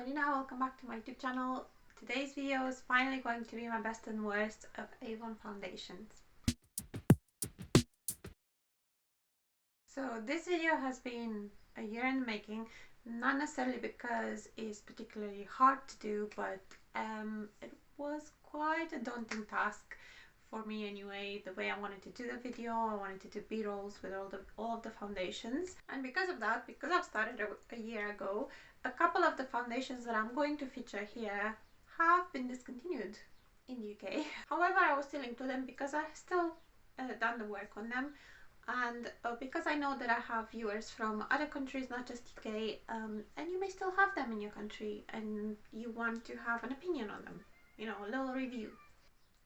Melina, welcome back to my YouTube channel. Today's video is finally going to be my best and worst of Avon foundations. So this video has been a year in the making, not necessarily because it's particularly hard to do, but it was quite a daunting task for me anyway. The way I wanted to do the video, I wanted to do B-rolls with all of the foundations, and because of that, because I've started a year ago, a couple of the foundations that I'm going to feature here have been discontinued in the UK. However, I was still into them because I still done the work on them, and because I know that I have viewers from other countries, not just UK, and you may still have them in your country and you want to have an opinion on them, you know, a little review.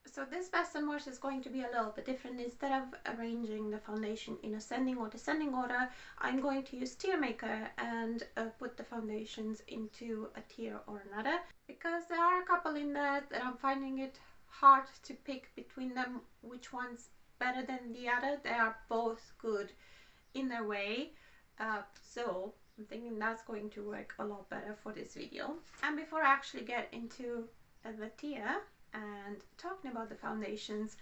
So this best and worst is going to be a little bit different. Instead of arranging the foundation in ascending or descending order, I'm going to use tier maker and put the foundations into a tier or another, because there are a couple in there that I'm finding it hard to pick between them which one's better than the other. They are both good in their way, so I'm thinking that's going to work a lot better for this video. And before I actually get into the tier and talking about the foundations,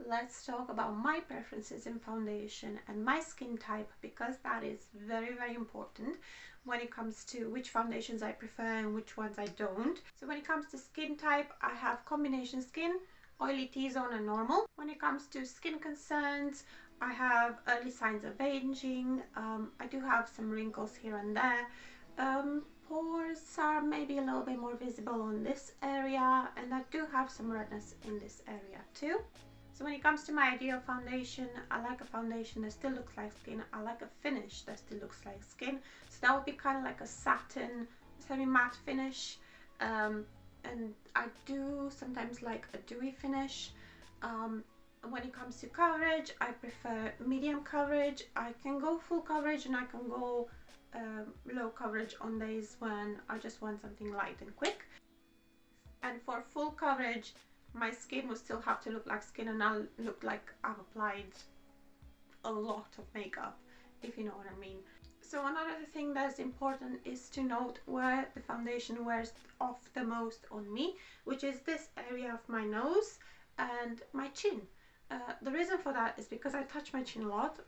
let's talk about my preferences in foundation and my skin type, because that is very, very important when it comes to which foundations I prefer and which ones I don't. So when it comes to skin type, I have combination skin, oily T-zone and normal. When it comes to skin concerns, I have early signs of aging. I do have some wrinkles here and there. Pores are maybe a little bit more visible on this area, and I do have some redness in this area too. So when it comes to my ideal foundation, I like a foundation that still looks like skin. I like a finish that still looks like skin. So that would be kind of like a satin, semi-matte finish. And I do sometimes like a dewy finish. When it comes to coverage, I prefer medium coverage. I can go full coverage and I can go low coverage on days when I just want something light and quick. And for full coverage, my skin will still have to look like skin, and I'll look like I've applied a lot of makeup, if you know what I mean. So another thing that's important is to note where the foundation wears off the most on me, which is this area of my nose and my chin. The reason for that is because I touch my chin a lot.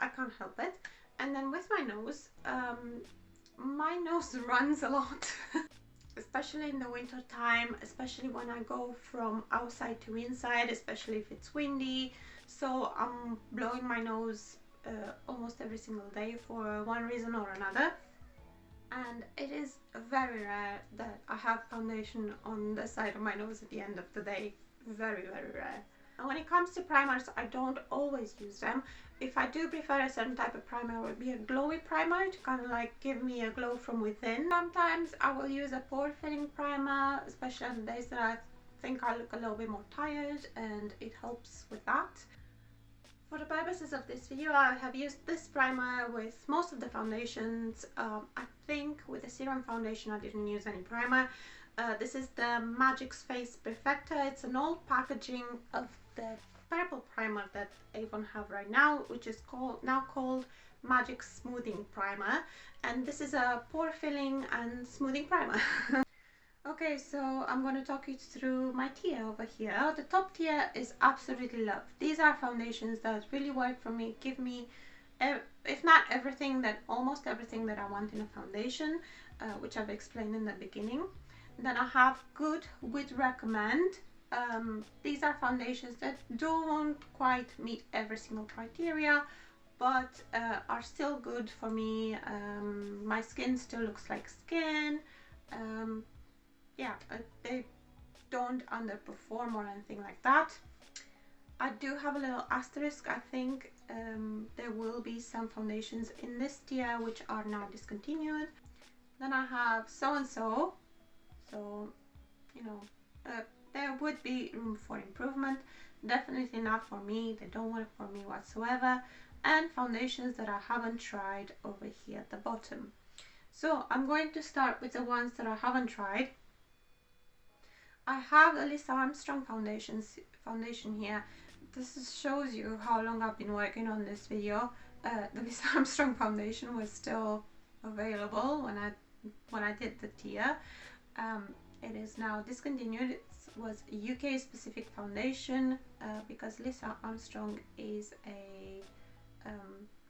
I can't help it. And then with my nose runs a lot, especially in the winter time, especially when I go from outside to inside, especially if it's windy. So I'm blowing my nose almost every single day for one reason or another. And it is very rare that I have foundation on the side of my nose at the end of the day. Very, very rare. And when it comes to primers, I don't always use them. If I do prefer a certain type of primer, it would be a glowy primer to kind of like give me a glow from within. Sometimes I will use a pore filling primer, especially on the days that I think I look a little bit more tired, and it helps with that. For the purposes of this video, I have used this primer with most of the foundations. I think with the serum foundation I didn't use any primer. This is the Magic's Face Perfector. It's an old packaging of the purple primer that Avon have right now, which is now called Magic Smoothing Primer, and this is a pore filling and smoothing primer. Okay, so I'm going to talk you through my tier over here. The top tier is absolutely love. These are foundations that really work for me, give me, if not everything, then almost everything that I want in a foundation, which I've explained in the beginning. Then I have good, would recommend. These are foundations that don't quite meet every single criteria, but are still good for me. My skin still looks like skin. Yeah, they don't underperform or anything like that. I do have a little asterisk. I think there will be some foundations in this tier which are now discontinued. Then I have so-and-so. So, you know, there would be room for improvement. Definitely not for me. They don't work for me whatsoever. And foundations that I haven't tried over here at the bottom. So I'm going to start with the ones that I haven't tried. I have the Armstrong foundation here. This shows you how long I've been working on this video. The Armstrong foundation was still available when I when I did the tier. It is now discontinued. It was a UK specific foundation because Lisa Armstrong is a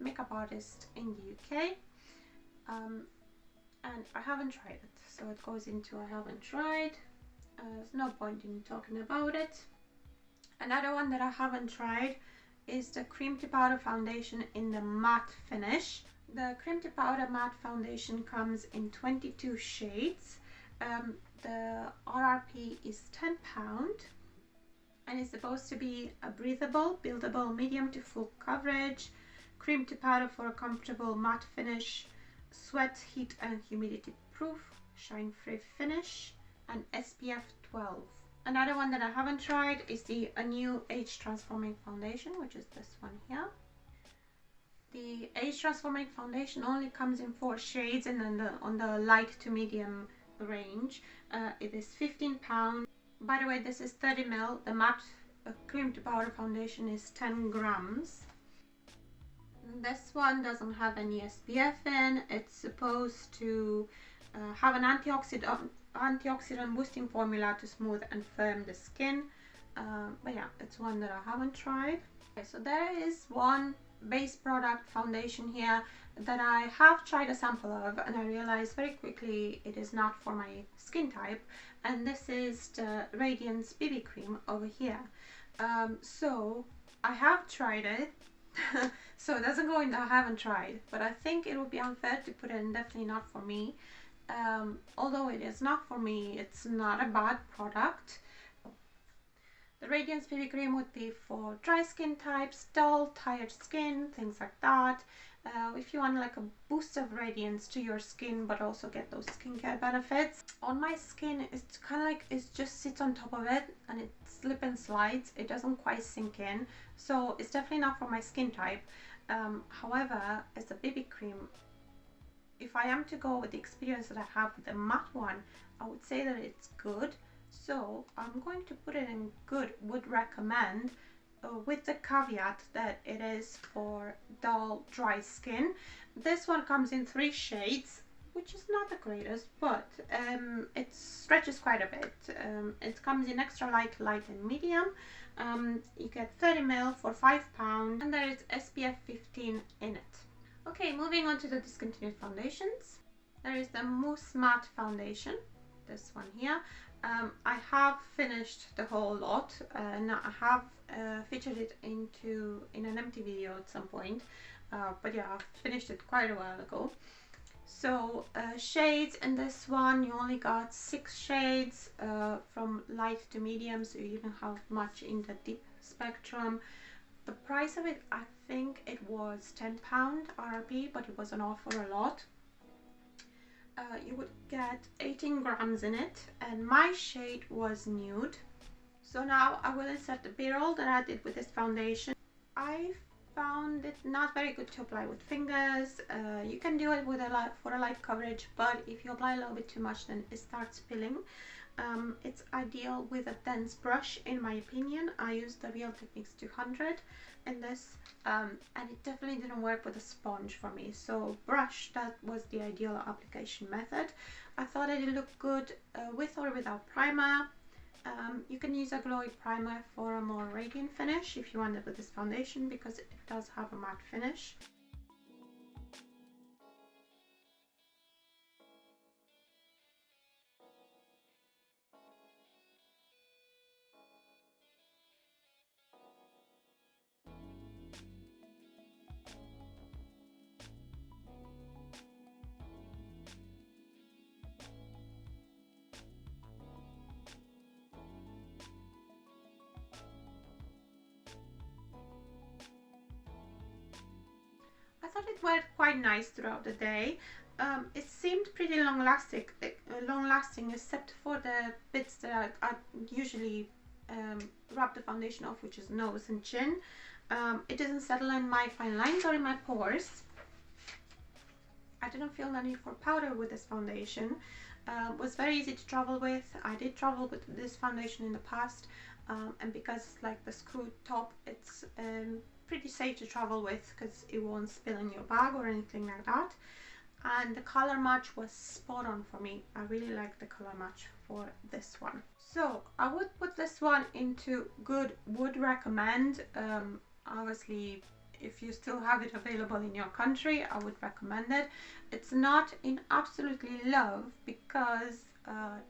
makeup artist in the UK, and I haven't tried it, so it goes into I haven't tried. There's no point in talking about it. Another one that I haven't tried is the Cream to Powder foundation in the matte finish. The Cream to Powder matte foundation comes in 22 shades. The RRP is £10 and it's supposed to be a breathable, buildable, medium to full coverage, cream to powder for a comfortable matte finish, sweat, heat and humidity proof, shine free finish, and SPF 12. Another one that I haven't tried is the Anew Age Transforming Foundation, which is this one here. The Age Transforming Foundation only comes in 4 shades and then on the light to medium range. It is £15. By the way, this is 30 ml. The matte cream to powder foundation is 10 grams. This one doesn't have any SPF in. It's supposed to have an antioxidant boosting formula to smooth and firm the skin. But yeah, it's one that I haven't tried. Okay, so there is one base product foundation here that I have tried a sample of, and I realized very quickly it is not for my skin type, and this is the Radiance BB cream over here. So I have tried it. So it doesn't go in I haven't tried, but I think it would be unfair to put it in definitely not for me. Although it is not for me, it's not a bad product. The Radiance BB cream would be for dry skin types, dull, tired skin, things like that. If you want like a boost of radiance to your skin but also get those skincare benefits. On my skin, it's kind of like it just sits on top of it and it slip and slides. It doesn't quite sink in, so it's definitely not for my skin type. However, as a BB cream, if I am to go with the experience that I have with the matte one, I would say that it's good. So I'm going to put it in good, would recommend, with the caveat that it is for dull, dry skin. This one comes in 3 shades, which is not the greatest, but it stretches quite a bit. It comes in extra light, light and medium. You get 30 ml for £5 and there is SPF 15 in it. Okay, moving on to the discontinued foundations. There is the Mousse Matte Foundation, this one here. I have finished the whole lot and I have featured it in an empty video at some point, but yeah, I've finished it quite a while ago. So shades in this one, you only got 6 shades from light to medium, so you didn't have much in the deep spectrum. The price of it, I think it was £10 RRP, but it was on offer a lot. You would get 18 grams in it, and my shade was nude. So now I will insert the b-roll that I did with this foundation. I found it not very good to apply with fingers. You can do it with for a light coverage, but if you apply a little bit too much, then it starts spilling. It's ideal with a dense brush, in my opinion. I used the Real Techniques 200 in this, and it definitely didn't work with a sponge for me. So brush, that was the ideal application method. I thought it looked good with or without primer. You can use a glowy primer for a more radiant finish if you want it with this foundation, because it does have a matte finish. I thought it worked quite nice throughout the day. It seemed pretty long lasting, except for the bits that I usually rub the foundation off, which is nose and chin. It doesn't settle in my fine lines or in my pores. I didn't feel the need for powder with this foundation. It was very easy to travel with. I did travel with this foundation in the past, and because it's like the screw top, it's pretty safe to travel with because it won't spill in your bag or anything like that. and the color match was spot on for me. I really like the color match for this one. So I would put this one into good, would recommend. Obviously, if you still have it available in your country, I would recommend it. It's not in absolutely love because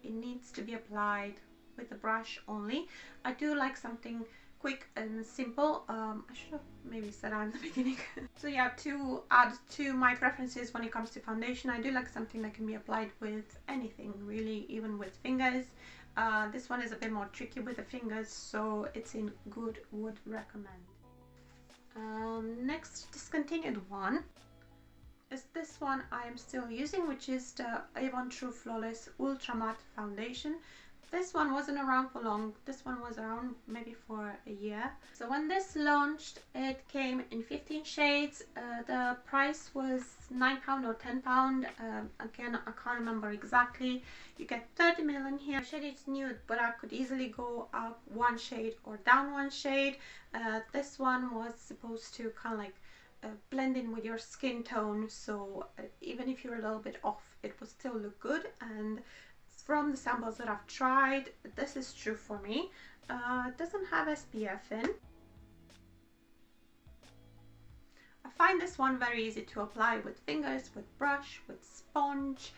it needs to be applied with a brush only. I do like something quick and simple. I should have maybe said that in the beginning. So yeah, to add to my preferences when it comes to foundation, I do like something that can be applied with anything really, even with fingers. This one is a bit more tricky with the fingers, so it's in good, would recommend. Next discontinued one is this one I am still using, which is the Avon True Flawless Ultramatte Foundation. This one wasn't around for long. This one was around maybe for a year. So when this launched, it came in 15 shades. The price was £9 or £10. Again, I can't remember exactly. You get 30 ml in here. The shade is nude, but I could easily go up one shade or down one shade. This one was supposed to kind of like blend in with your skin tone. So even if you're a little bit off, it would still look good. And from the samples that I've tried, this is true for me. It doesn't have SPF in. I find this one very easy to apply with fingers, with brush, with sponge,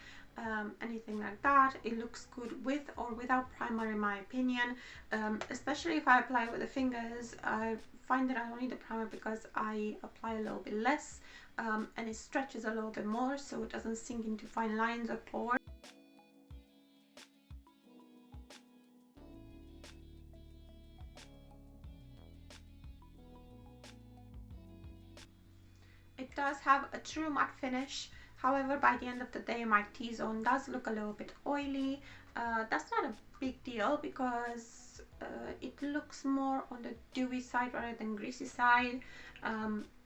anything like that. It looks good with or without primer in my opinion. Especially if I apply with the fingers, I find that I don't need the primer because I apply a little bit less and it stretches a little bit more, so it doesn't sink into fine lines or pores. It does have a true matte finish. However, by the end of the day, my T-zone does look a little bit oily. That's not a big deal because it looks more on the dewy side rather than greasy side.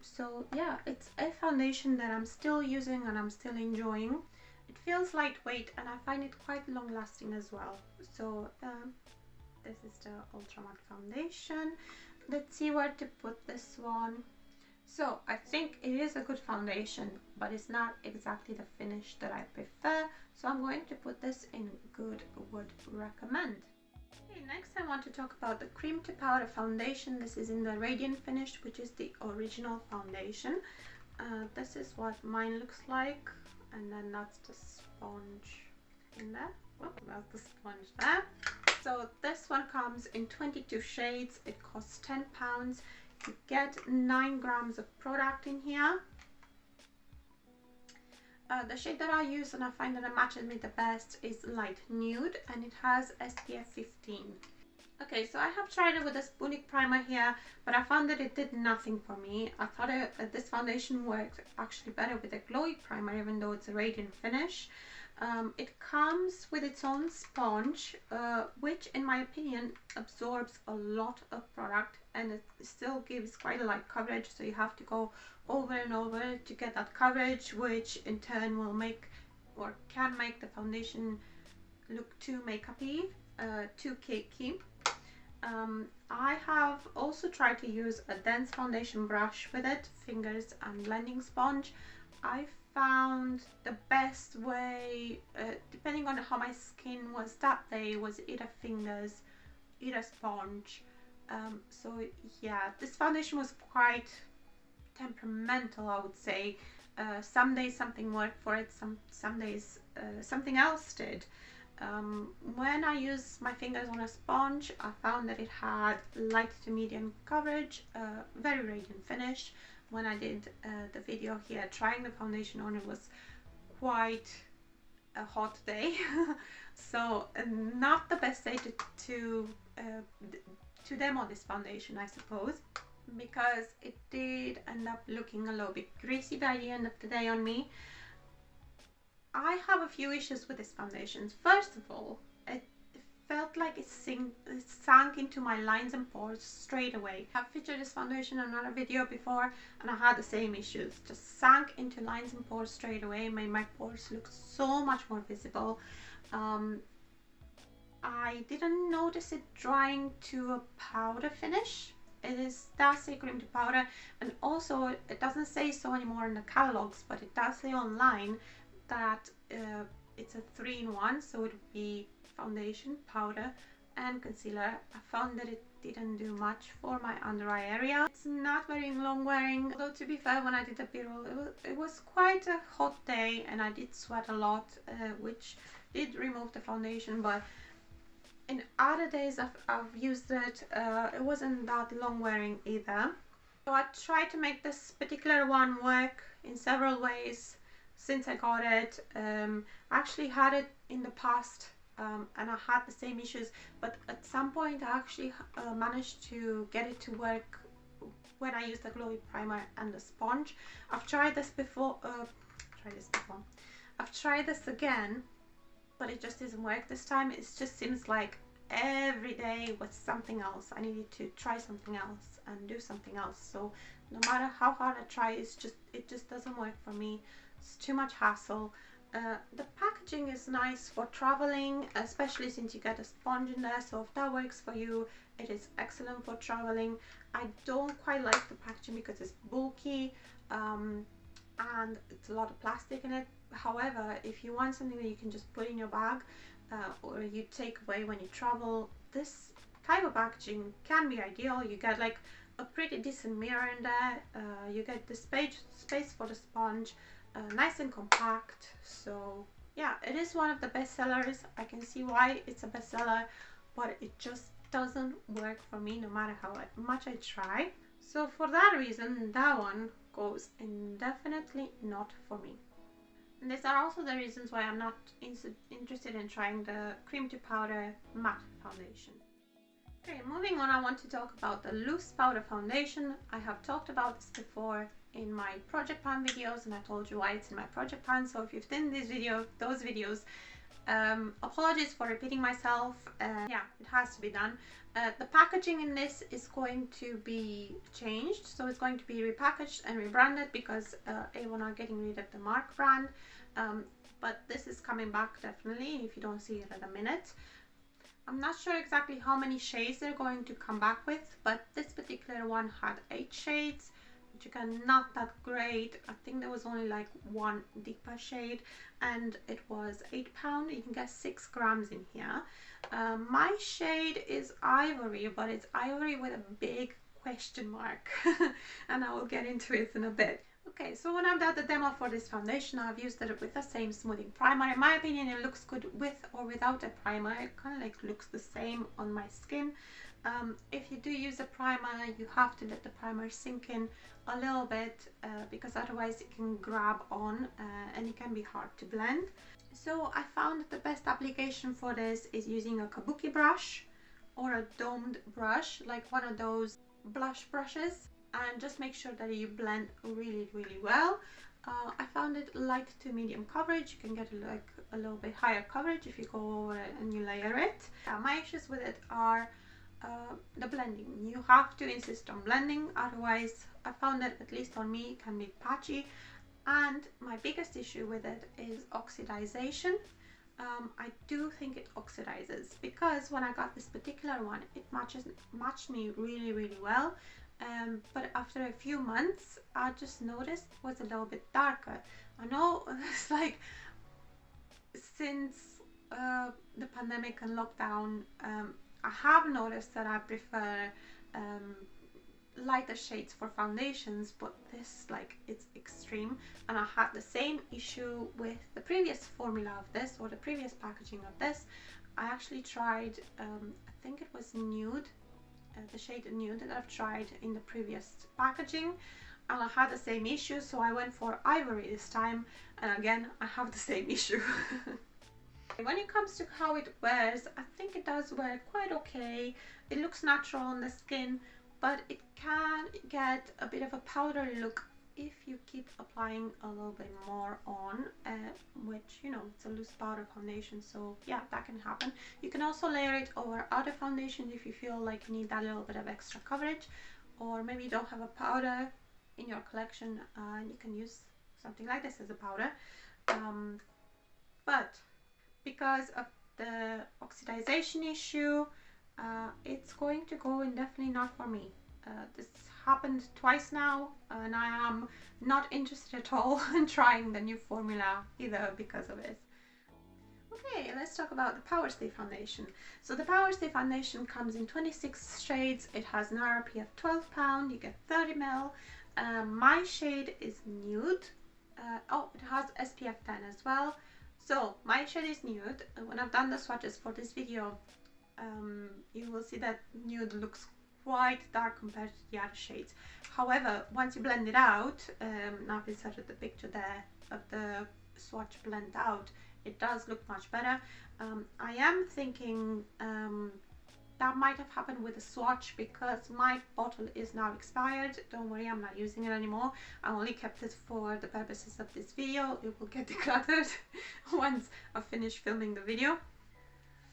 So yeah, it's a foundation that I'm still using and I'm still enjoying. It feels lightweight and I find it quite long lasting as well. So this is the Ultramatte foundation. Let's see where to put this one. So I think it is a good foundation, but it's not exactly the finish that I prefer. So I'm going to put this in good, would recommend. Okay, next I want to talk about the cream to powder foundation. This is in the radiant finish, which is the original foundation. This is what mine looks like, and then that's the sponge in there. Oh, that's the sponge there. So this one comes in 22 shades. It costs £10. You get 9 grams of product in here. The shade that I use and I find that it matches me the best is light nude, and it has SPF 15. Okay, so I have tried it with a Spoonik primer here, but I found that it did nothing for me. I thought this foundation worked actually better with a glowy primer, even though it's a radiant finish. It comes with its own sponge, which in my opinion absorbs a lot of product, and it still gives quite a light coverage, so you have to go over and over to get that coverage, which in turn will make or can make the foundation look too makeup-y, too cakey. I have also tried to use a dense foundation brush with it, fingers and blending sponge. I found the best way, depending on how my skin was that day, was either fingers, either sponge. So yeah, this foundation was quite temperamental, I would say. Some days something worked for it, some days something else did. When I used my fingers on a sponge, I found that it had light to medium coverage, very radiant finish. When I did the video here trying the foundation on, it was quite a hot day. So not the best day to demo this foundation, I suppose, because it did end up looking a little bit greasy by the end of the day on me. I have a few issues with this foundation. First of all, it felt like it sank into my lines and pores straight away. I've featured this foundation in another video before and I had the same issues. Just sank into lines and pores straight away, made my pores look so much more visible. I didn't notice it drying to a powder finish. It does say cream to powder, and also it doesn't say so anymore in the catalogs, but it does say online that it's a 3-in-1, so it would be foundation, powder and concealer. I found that it didn't do much for my under eye area. It's not very long wearing, although to be fair, when I did the b-roll, it was quite a hot day and I did sweat a lot, which did remove the foundation, but in other days I've used it, it wasn't that long wearing either. So I tried to make this particular one work in several ways since I got it. I actually had it in the past and I had the same issues, but at some point I actually managed to get it to work when I used the glowy primer and the sponge. I've tried this before, I've tried this again, but it just doesn't work this time. It just seems like every day was something else. I needed to try something else and do something else. So no matter how hard I try, it just doesn't work for me. It's too much hassle. The packaging is nice for traveling, especially since you get a sponge in there. So if that works for you, it is excellent for traveling. I don't quite like the packaging because it's bulky and it's a lot of plastic in it. However, if you want something that you can just put in your bag or you take away when you travel, this type of packaging can be ideal. You get like a pretty decent mirror in there, you get the space for the sponge, nice and compact. So yeah, it is one of the best sellers. I can see why it's a bestseller, but it just doesn't work for me no matter how much I try. So for that reason, that one goes indefinitely not for me. And these are also the reasons why I'm not interested in trying the cream to powder matte foundation. Okay, moving on, I want to talk about the loose powder foundation. I have talked about this before in my project pan videos, and I told you why it's in my project pan. So if you've seen those videos, apologies for repeating myself. Yeah, it has to be done. The packaging in this is going to be changed, so it's going to be repackaged and rebranded because Avon are getting rid of the Mark brand, but this is coming back definitely if you don't see it at a minute. I'm not sure exactly how many shades they're going to come back with, but this particular one had 8 shades, which again, not that great. I think there was only like one deeper shade, and it was £8. You can get 6 grams in here. My shade is ivory, but it's ivory with a big question mark, and I will get into it in a bit. Okay, so when I've done the demo for this foundation, I've used it with the same smoothing primer. In my opinion, it looks good with or without a primer. It kind of like looks the same on my skin. If you do use a primer, you have to let the primer sink in a little bit because otherwise it can grab on and it can be hard to blend. So I found that the best application for this is using a kabuki brush or a domed brush, like one of those blush brushes, and just make sure that you blend really well. I found it light to medium coverage. You can get like a little bit higher coverage if you go over it and you layer it. My issues with it are the blending. You have to insist on blending, otherwise I found that, at least on me, it can be patchy. And my biggest issue with it is oxidization. I do think it oxidizes because when I got this particular one, it matched me really well. But after a few months, I just noticed it was a little bit darker. I know it's like since the pandemic and lockdown, I have noticed that I prefer lighter shades for foundations, but this, like, it's extreme. And I had the same issue with the previous formula of this, or the previous packaging of this. I actually tried, I think it was Nude, the shade Nude that I've tried in the previous packaging, and I had the same issue, so I went for Ivory this time, and again I have the same issue. When it comes to how it wears, I think it does wear quite okay. It looks natural on the skin, but it can get a bit of a powder look if you keep applying a little bit more on, which, you know, it's a loose powder foundation, so yeah, that can happen. You can also layer it over other foundations if you feel like you need that little bit of extra coverage, or maybe you don't have a powder in your collection and you can use something like this as a powder. But because of the oxidization issue, it's going to go indefinitely not for me. This happened twice now, and I am not interested at all in trying the new formula either because of it. Okay, let's talk about the PowerStay foundation. So the PowerStay foundation comes in 26 shades. It has an RRP of £12. You get 30 ml. My shade is nude. Oh, it has SPF 10 as well. So my shade is nude. When I've done the swatches for this video, you will see that nude looks quite dark compared to the other shades. However, once you blend it out, now I've inserted the picture there of the swatch blend out, it does look much better. I am thinking that might have happened with the swatch because my bottle is now expired. Don't worry, I'm not using it anymore. I only kept it for the purposes of this video. It will get decluttered once I finish filming the video.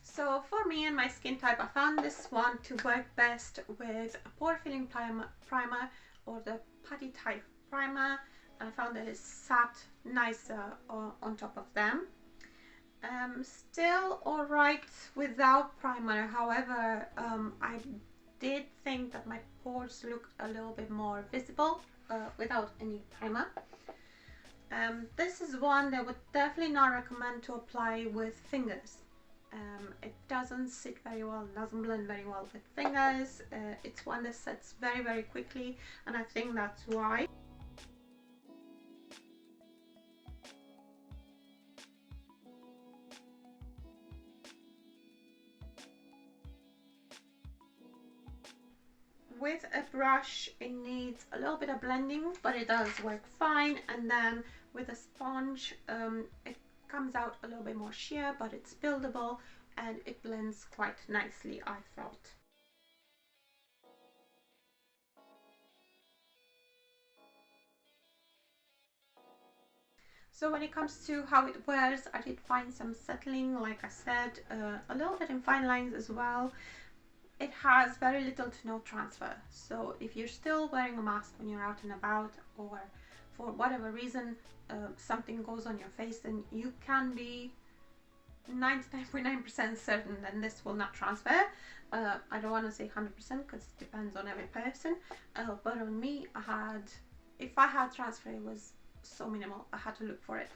So for me and my skin type, I found this one to work best with a pore filling primer or the putty type primer. I found that it sat nicer on top of them. Still alright without primer. However, I did think that my pores looked a little bit more visible without any primer. This is one that I would definitely not recommend to apply with fingers. It doesn't sit very well, doesn't blend very well with fingers. It's one that sets very, very quickly, and I think that's why. With a brush, it needs a little bit of blending, but it does work fine. And then with a sponge, it comes out a little bit more sheer, but it's buildable and it blends quite nicely, I felt. So when it comes to how it wears, I did find some settling, like I said, a little bit in fine lines as well. It has very little to no transfer, so if you're still wearing a mask when you're out and about, or for whatever reason something goes on your face, then you can be 99.9% certain that this will not transfer. I don't want to say 100% because it depends on every person, but on me, if I had transfer, it was so minimal, I had to look for it.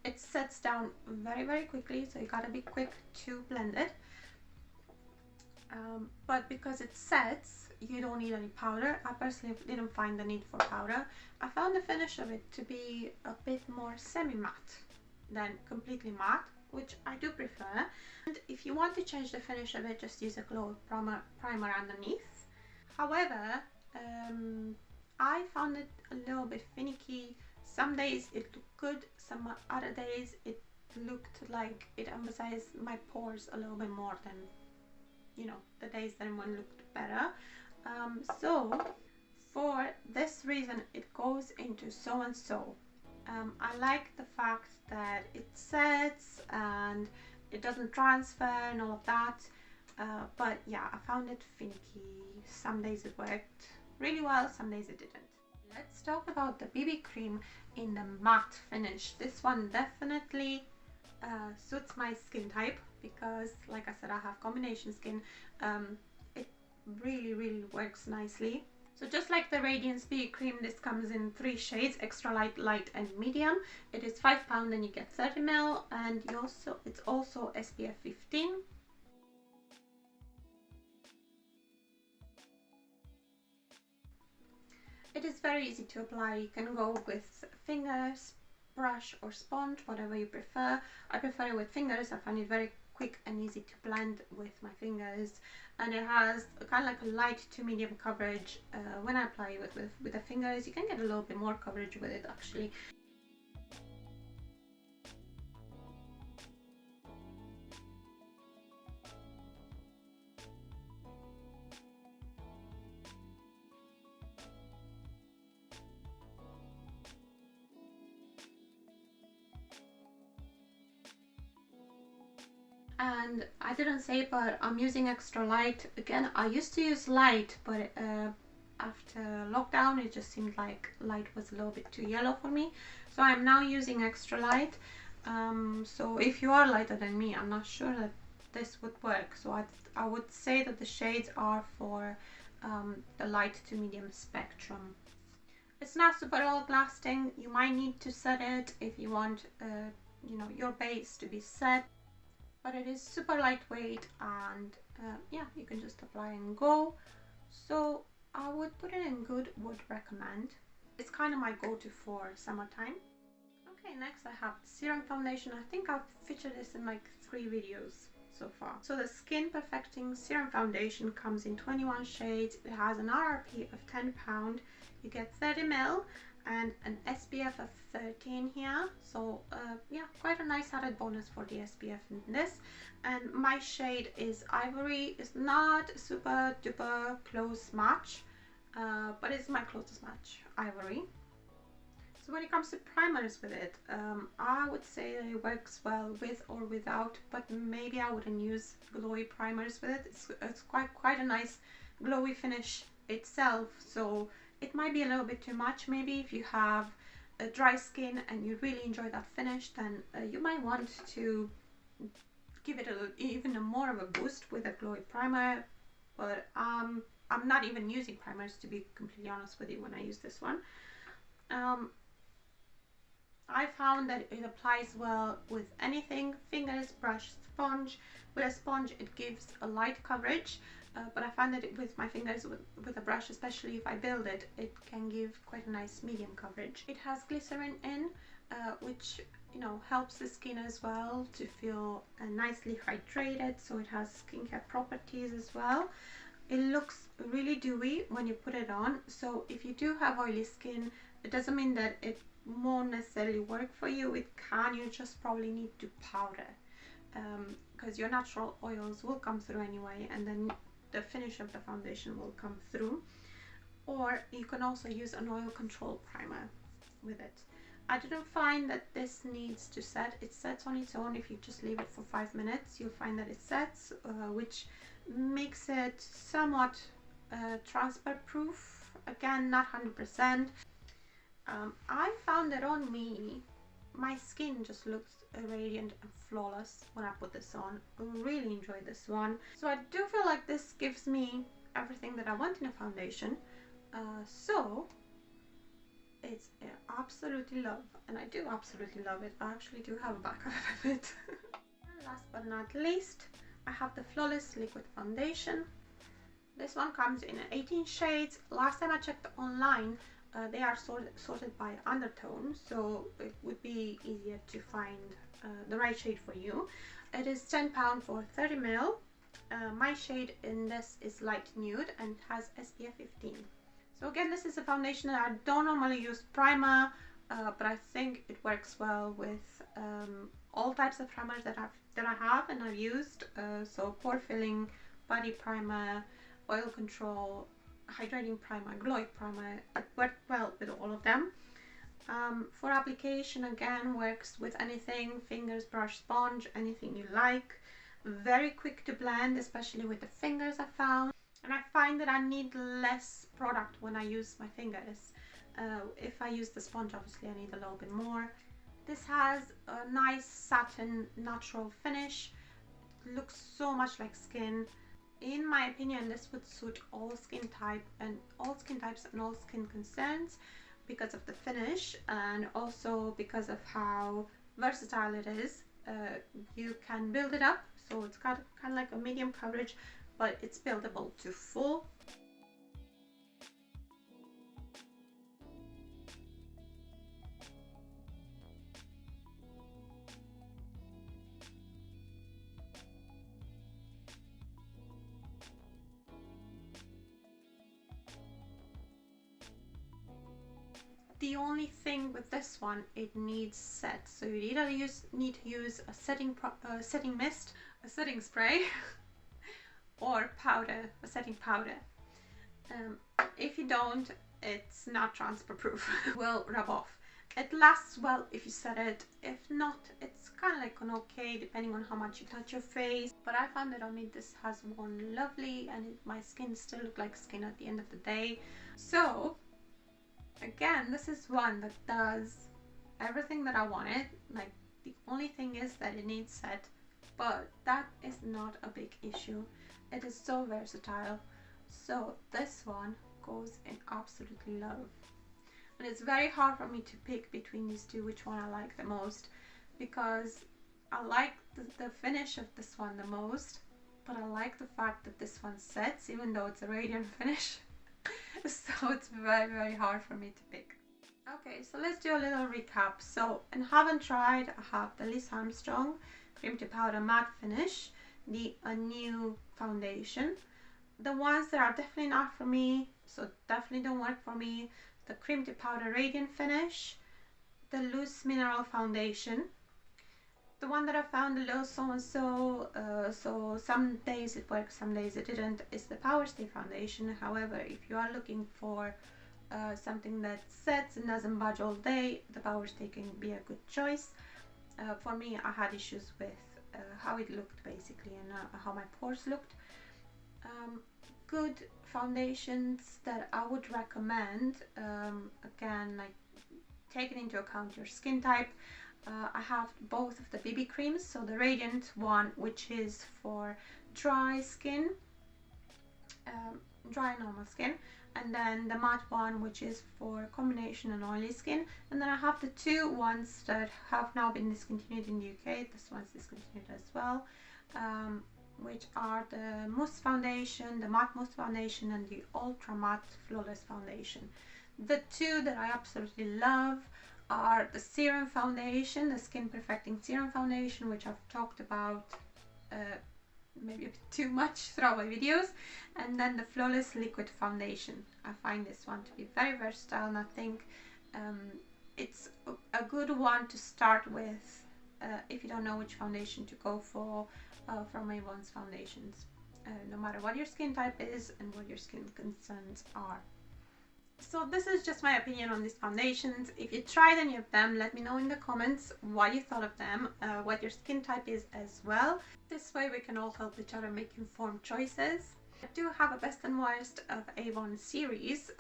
It sets down very, very quickly, so you gotta be quick to blend it. But because it sets, you don't need any powder. I personally didn't find the need for powder. I found the finish of it to be a bit more semi-matte than completely matte, which I do prefer. And if you want to change the finish of it, just use a glow primer underneath. However, I found it a little bit finicky. Some days it looked good, some other days it looked like it emphasized my pores a little bit more than, you know, the days that one looked better. So for this reason, it goes into so and so. I like the fact that it sets and it doesn't transfer and all of that, but yeah, I found it finicky. Some days it worked really well, some days it didn't. Let's talk about the BB cream in the matte finish. This one definitely suits my skin type because, like I said, I have combination skin. It really works nicely. So just like the Radiance BB cream, this comes in 3 shades: extra light, light and medium. It is £5 and you get 30 ml, and it's also SPF 15. It is very easy to apply. You can go with fingers, brush or sponge, whatever you prefer. I prefer it with fingers. I find it very quick and easy to blend with my fingers, and it has kind of like a light to medium coverage. When I apply it with the fingers, you can get a little bit more coverage with it actually. And I didn't say, but I'm using extra light. Again, I used to use light, but after lockdown it just seemed like light was a little bit too yellow for me, so I'm now using extra light. So if you are lighter than me, I'm not sure that this would work. So I would say that the shades are for the light to medium spectrum. It's not super long lasting. You might need to set it if you want you know, your base to be set, but it is super lightweight, and yeah, you can just apply and go. So I would put it in good, would recommend. It's kind of my go-to for summertime. Okay, next I have the serum foundation. I think I've featured this in like 3 videos so far. So the Skin Perfecting Serum Foundation comes in 21 shades. It has an RRP of £10. You get 30 ml and an SPF of 13 here. So yeah, quite a nice added bonus for the SPF in this. And my shade is Ivory. It's not super duper close match, but it's my closest match, Ivory. So when it comes to primers with it, I would say that it works well with or without, but maybe I wouldn't use glowy primers with it. It's quite a nice glowy finish itself, so it might be a little bit too much. Maybe if you have a dry skin and you really enjoy that finish, then you might want to give it even more of a boost with a glowy primer. But I'm not even using primers, to be completely honest with you, when I use this one. I found that it applies well with anything, fingers, brush, sponge. With a sponge it gives a light coverage, but I find that with my fingers, with a brush, especially if I build it, it can give quite a nice medium coverage. It has glycerin in, which, you know, helps the skin as well to feel nicely hydrated, so it has skincare properties as well. It looks really dewy when you put it on, so if you do have oily skin, it doesn't mean that it won't necessarily work for you. It can, you just probably need to powder, because your natural oils will come through anyway, and then the finish of the foundation will come through. Or you can also use an oil control primer with it. I didn't find that this needs to set. It sets on its own. If you just leave it for 5 minutes, you'll find that it sets, which makes it somewhat transfer proof. Again, not 100%. I found that on me, my skin just looks radiant and flawless when I put this on. I really enjoy this one. So I do feel like this gives me everything that I want in a foundation. So it's absolutely love, and I do absolutely love it. I actually do have a backup of it. And last but not least, I have the Flawless Liquid Foundation. This one comes in 18 shades. Last time I checked online, they are sorted by undertone, so it would be easier to find the right shade for you. It is £10 for 30 ml. My shade in this is light nude and has SPF 15. So again, this is a foundation that I don't normally use primer, but I think it works well with all types of primers that I have and I've used. So pore filling, body primer, oil control, hydrating primer, glowy primer. It worked well with all of them. For application, again, works with anything, fingers, brush, sponge, anything you like. Very quick to blend, especially with the fingers, I found. And I find that I need less product when I use my fingers. If I use the sponge, obviously I need a little bit more. This has a nice satin natural finish. It looks so much like skin. In my opinion, this would suit all skin types and all skin concerns because of the finish, and also because of how versatile it is. You can build it up, so it's got kind of like a medium coverage, but it's buildable to full. The only thing with this one, it needs set, so you either need to use a setting mist, a setting spray, or powder, a setting powder. If you don't, it's not transfer proof. It will rub off. It lasts well if you set it. If not, it's kind of like an okay, depending on how much you touch your face. But I found that on me this has worn lovely, and my skin still looked like skin at the end of the day. So again, this is one that does everything that I wanted. Like, the only thing is that it needs set, but that is not a big issue. It is so versatile. So this one goes in absolutely love. And it's very hard for me to pick between these two which one I like the most, because I like the finish of this one the most, but I like the fact that this one sets even though it's a radiant finish. So it's very, very hard for me to pick. Okay, so let's do a little recap. So, and haven't tried, I have the Armstrong Cream to Powder Matte Finish, the Anew foundation. The ones that are definitely not for me, so definitely don't work for me, the Cream to Powder Radiant Finish, the Loose Mineral Foundation. The one that I found a little so-and-so, so some days it worked, some days it didn't, is the PowerStay foundation. However, if you are looking for something that sets and doesn't budge all day, the PowerStay can be a good choice. For me, I had issues with how it looked basically, and how my pores looked. Good foundations that I would recommend, again, like taking into account your skin type. I have both of the BB creams, so the radiant one, which is for dry skin, dry normal skin, and then the matte one, which is for combination and oily skin. And then I have the two ones that have now been discontinued in the UK. This one's discontinued as well, which are the Mousse foundation, the matte Mousse foundation, and the Ultramatte flawless foundation. The two that I absolutely love are the serum foundation, the Skin Perfecting Serum foundation, which I've talked about maybe a bit too much throughout my videos, and then the flawless liquid foundation. I find this one to be very versatile, and I think it's a good one to start with if you don't know which foundation to go for from Avon's foundations, no matter what your skin type is and what your skin concerns are. So this is just my opinion on these foundations. If you tried any of them, let me know in the comments what you thought of them, what your skin type is as well. This way we can all help each other make informed choices. I do have a best and worst of Avon series.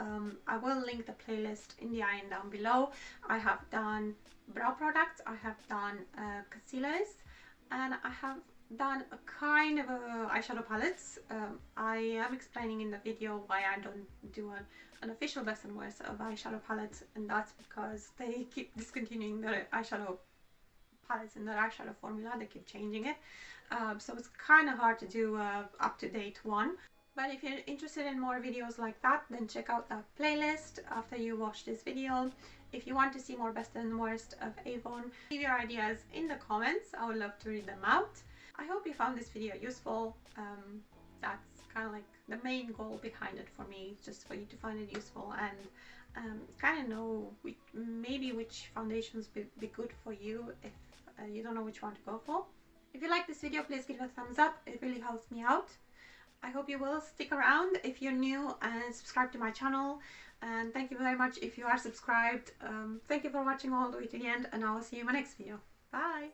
I will link the playlist in the eye and down below. I have done brow products, I have done concealers, and I have done a kind of eyeshadow palettes. I am explaining in the video why I don't do an official best and worst of eyeshadow palettes, and that's because they keep discontinuing the eyeshadow palettes in their eyeshadow formula. They keep changing it, so it's kind of hard to do a up-to-date one. But if you're interested in more videos like that, then check out that playlist after you watch this video. If you want to see more best and worst of Avon, leave your ideas in the comments. I would love to read them out. I hope you found this video useful. That's kind of like the main goal behind it for me, just for you to find it useful and kind of know maybe which foundations would be good for you if you don't know which one to go for. If you like this video, please give it a thumbs up. It really helps me out. I hope you will stick around if you're new and subscribe to my channel. And thank you very much if you are subscribed. Thank you for watching all the way to the end, and I will see you in my next video. Bye!